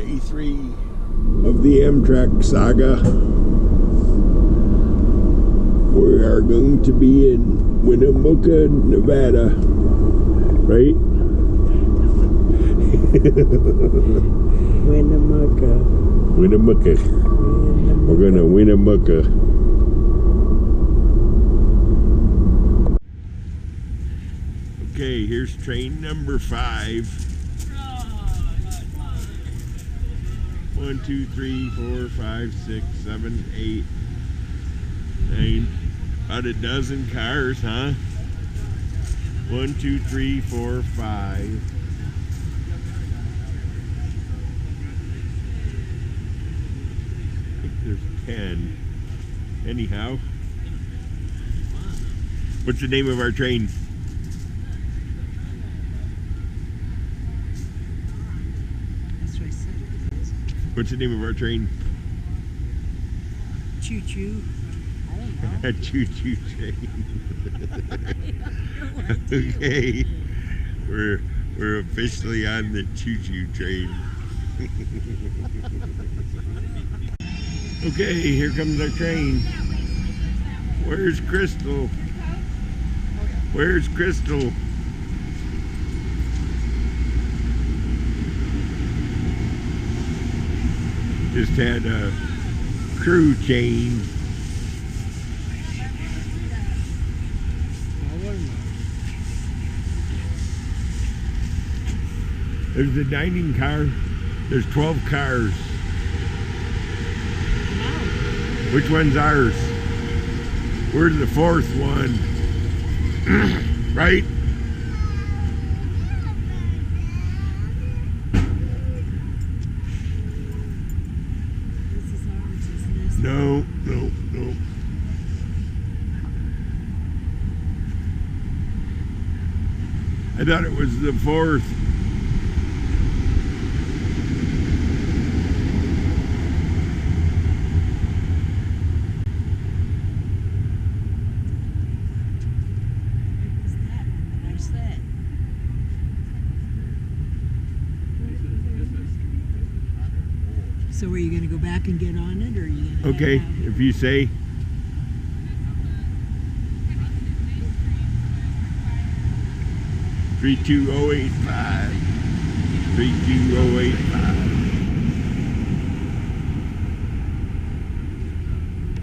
Day 3 of the Amtrak saga. We are going to be in Winnemucca, Nevada, right? Winnemucca. Winnemucca. We're going to Winnemucca. Okay, here's train number 5. 1, 2, 3, 4, 5, 6, 7, 8, 9. About a dozen cars, huh? 1, 2, 3, 4, 5. I think there's 10. Anyhow. What's the name of our train? What's the name of our train? Choo choo. I don't know. A choo choo train. Okay, we're officially on the choo choo train. Okay, here comes our train. Where's Crystal? Where's Crystal? Just had a crew change. There's the dining car. There's 12 cars. Which one's ours? We're the 4th one. Right? No. I thought it was the 4th. So are you going to go back and get on it, or are you going to Okay, if you say. Three 2 0 8 5. 3 2 0 8 5.